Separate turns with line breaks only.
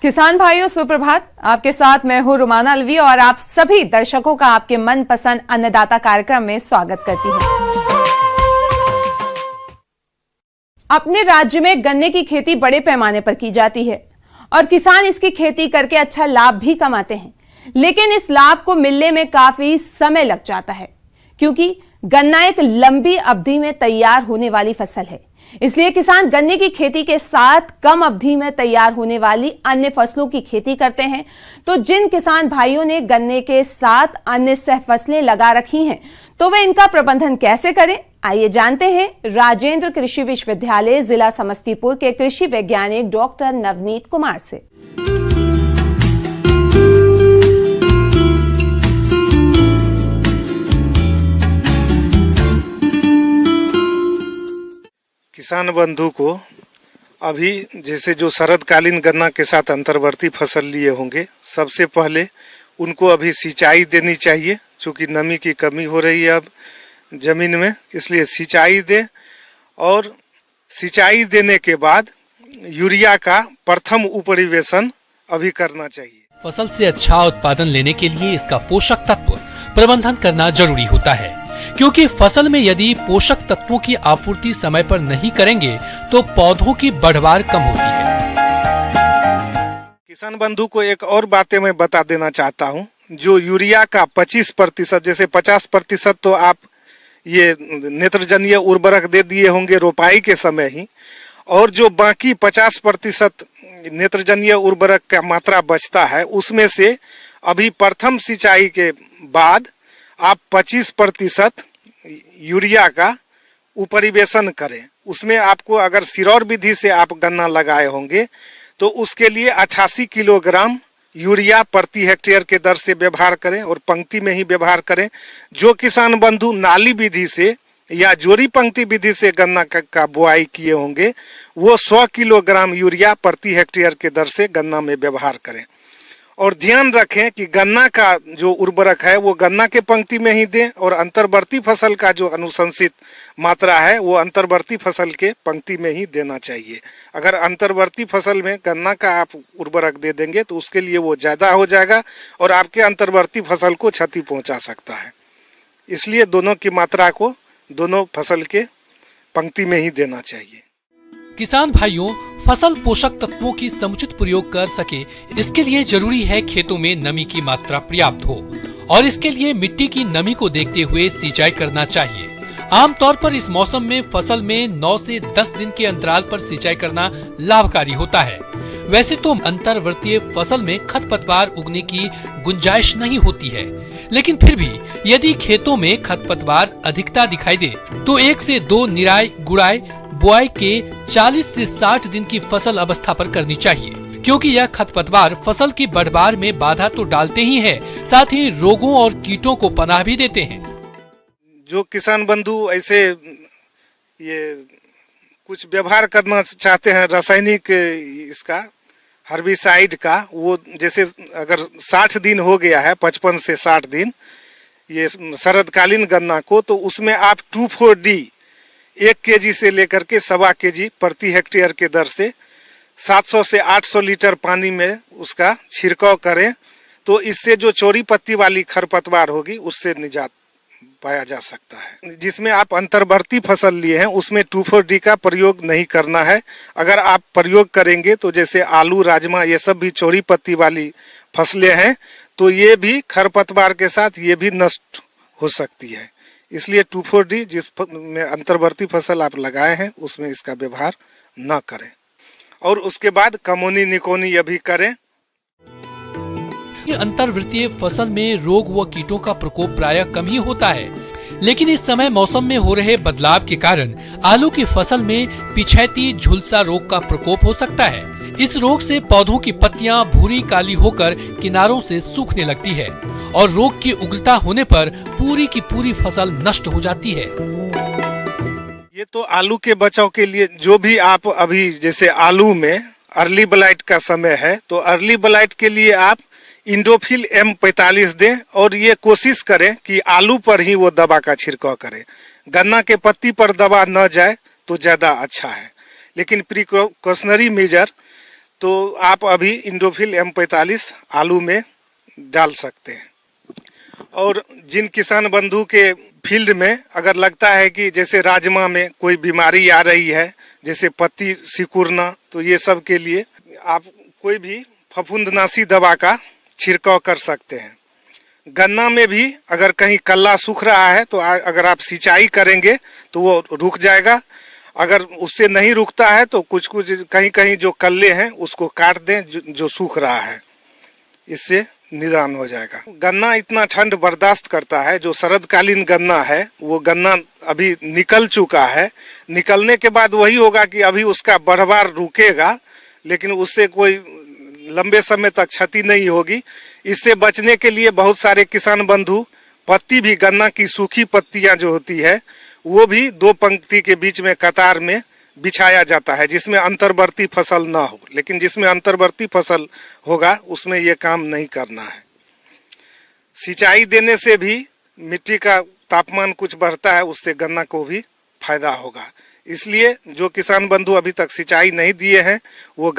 किसान भाइयों सुप्रभात। आपके साथ मैं हूं रुमाना अलवी और आप सभी दर्शकों का आपके मनपसंद अन्नदाता कार्यक्रम में स्वागत करती हूं। अपने राज्य में गन्ने की खेती बड़े पैमाने पर की जाती है और किसान इसकी खेती करके अच्छा लाभ भी कमाते हैं, लेकिन इस लाभ को मिलने में काफी समय लग जाता है क्योंकि गन्ना एक लंबी अवधि में तैयार होने वाली फसल है। इसलिए किसान गन्ने की खेती के साथ कम अवधि में तैयार होने वाली अन्य फसलों की खेती करते हैं। तो जिन किसान भाइयों ने गन्ने के साथ अन्य सह फसलें लगा रखी हैं, तो वे इनका प्रबंधन कैसे करें, आइए जानते हैं राजेंद्र कृषि विश्वविद्यालय जिला समस्तीपुर के कृषि वैज्ञानिक डॉक्टर नवनीत कुमार से।
किसान बंधु को अभी जैसे जो शरदकालीन गन्ना के साथ अंतर्वर्ती फसल लिए होंगे, सबसे पहले उनको अभी सिंचाई देनी चाहिए, क्योंकि नमी की कमी हो रही है अब ज़मीन में, इसलिए सिंचाई दे। और सिंचाई देने के बाद यूरिया का प्रथम उपरिवेशन अभी करना चाहिए।
फसल से अच्छा उत्पादन लेने के लिए इसका पोषक तत्व प्रबंधन करना जरूरी होता है, क्योंकि फसल में यदि पोषक तत्वों की आपूर्ति समय पर नहीं करेंगे तो पौधों की बढ़वार कम होती है।
किसान बंधु को एक और बातें मैं बता देना चाहता हूं। जो यूरिया का 25%, जैसे 50% तो आप ये नेत्रजनीय उर्वरक दे दिए होंगे रोपाई के समय ही, और जो बाकी 50% नेत्रजनीय उर्वरक का मात्रा बचता है, उसमें से अभी प्रथम सिंचाई के बाद आप 25% यूरिया का उपरिवेशन करें। उसमें आपको अगर सिरौर विधि से आप गन्ना लगाए होंगे तो उसके लिए 88 किलोग्राम यूरिया प्रति हेक्टेयर के दर से व्यवहार करें और पंक्ति में ही व्यवहार करें। जो किसान बंधु नाली विधि से या जोरी पंक्ति विधि से गन्ना का बुआई किए होंगे, वो 100 किलोग्राम यूरिया प्रति हेक्टेयर के दर से गन्ना में व्यवहार करें। और ध्यान रखें कि गन्ना का जो उर्वरक है वो गन्ना के पंक्ति में ही दें, और अंतर्वर्ती फसल का जो अनुशंसित मात्रा है वो अंतर्वर्ती फसल के पंक्ति में ही देना चाहिए। अगर अंतर्वर्ती फसल में गन्ना का आप उर्वरक दे देंगे तो उसके लिए वो ज़्यादा हो जाएगा और आपके अंतर्वर्ती फसल को क्षति पहुंचा सकता है। इसलिए दोनों की मात्रा को दोनों फसल के पंक्ति में ही देना चाहिए।
किसान भाइयों, फसल पोषक तत्वों की समुचित प्रयोग कर सके, इसके लिए जरूरी है खेतों में नमी की मात्रा पर्याप्त हो, और इसके लिए मिट्टी की नमी को देखते हुए सिंचाई करना चाहिए। आमतौर पर इस मौसम में फसल में 9 से 10 दिन के अंतराल पर सिंचाई करना लाभकारी होता है। वैसे तो अंतर्वर्तीय फसल में खरपतवार उगने की गुंजाइश नहीं होती है, लेकिन फिर भी यदि खेतों में खरपतवार अधिकता दिखाई दे तो 1 से 2 निराई गुड़ाई बुआई के 40 से 60 दिन की फसल अवस्था पर करनी चाहिए, क्योंकि यह खरपतवार फसल की बढ़वार में बाधा तो डालते ही है, साथ ही रोगों और कीटों को पनाह भी देते हैं।
जो किसान बंधु ऐसे ये कुछ व्यवहार करना चाहते हैं रासायनिक इसका हर्बिसाइड का, वो जैसे अगर 60 दिन हो गया है, 55 से 60 दिन ये शरदकालीन गन्ना को, तो उसमें आप 2,4-D 1 kg से लेकर के 1.25 kg प्रति हेक्टेयर के दर से 700 से 800 लीटर पानी में उसका छिड़काव करें, तो इससे जो चौड़ी पत्ती वाली खरपतवार होगी उससे निजात पाया जा सकता है। जिसमें आप अंतर्वर्ती फसल लिए हैं उसमें 2,4-D का प्रयोग नहीं करना है। अगर आप प्रयोग करेंगे तो जैसे आलू, राजमा, ये सब भी चौड़ी पत्ती वाली फसलें हैं, तो ये भी खरपतवार के साथ ये भी नष्ट हो सकती है। इसलिए 2,4-D जिस में अंतर्वर्ती फसल आप लगाए हैं उसमें इसका व्यवहार न करें, और उसके बाद कमोनी निकोनी अभी करें।
अंतर्वृत्तीय फसल में रोग व कीटों का प्रकोप प्रायः कम ही होता है, लेकिन इस समय मौसम में हो रहे बदलाव के कारण आलू की फसल में पिछैती झुलसा रोग का प्रकोप हो सकता है। इस रोग से पौधों की पत्तियां भूरी काली होकर किनारों से सूखने लगती है और रोग की उग्रता होने पर पूरी की पूरी फसल नष्ट हो जाती है।
ये तो आलू के बचाव के लिए जो भी आप अभी जैसे आलू में अर्ली ब्लाइट का समय है, तो अर्ली ब्लाइट के लिए आप इंडोफिल M45 दें, और ये कोशिश करें कि आलू पर ही वो दवा का छिड़काव करें। गन्ना के पत्ती पर दवा न जाए तो ज़्यादा अच्छा है, लेकिन प्रिकॉशनरी मेजर तो आप अभी इंडोफिल M45 आलू में डाल सकते हैं। और जिन किसान बंधु के फील्ड में अगर लगता है कि जैसे राजमा में कोई बीमारी आ रही है, जैसे पत्ती सिकुड़ना, तो ये सब के लिए आप कोई भी फफूंदनाशी दवा का छिड़काव कर सकते हैं। गन्ना में भी अगर कहीं कल्ला सूख रहा है तो अगर आप सिंचाई करेंगे तो वो रुक जाएगा। अगर उससे नहीं रुकता है तो कुछ कुछ कहीं कहीं जो कल्ले हैं उसको काट दें जो सूख रहा है, इससे निदान हो जाएगा। गन्ना इतना ठंड बर्दाश्त करता है। जो शरदकालीन गन्ना है वो गन्ना अभी निकल चुका है। निकलने के बाद वही होगा कि अभी उसका बढ़वार रुकेगा, लेकिन उससे कोई लंबे समय तक क्षति नहीं होगी। इससे बचने के लिए बहुत सारे किसान बंधु पत्ती भी, गन्ना की सूखी पत्तियां जो होती है वो भी 2 पंक्ति के बीच में कतार में बिछाया जाता है, जिसमें अंतर्वर्ती फसल ना हो। लेकिन जिसमें अंतर्वर्ती फसल होगा उसमें ये काम नहीं करना है। सिंचाई देने से भी मिट्टी का तापमान कुछ बढ़ता है, उससे गन्ना को भी फायदा होगा। इसलिए जो किसान बंधु अभी तक सिंचाई नहीं दिए हैं वो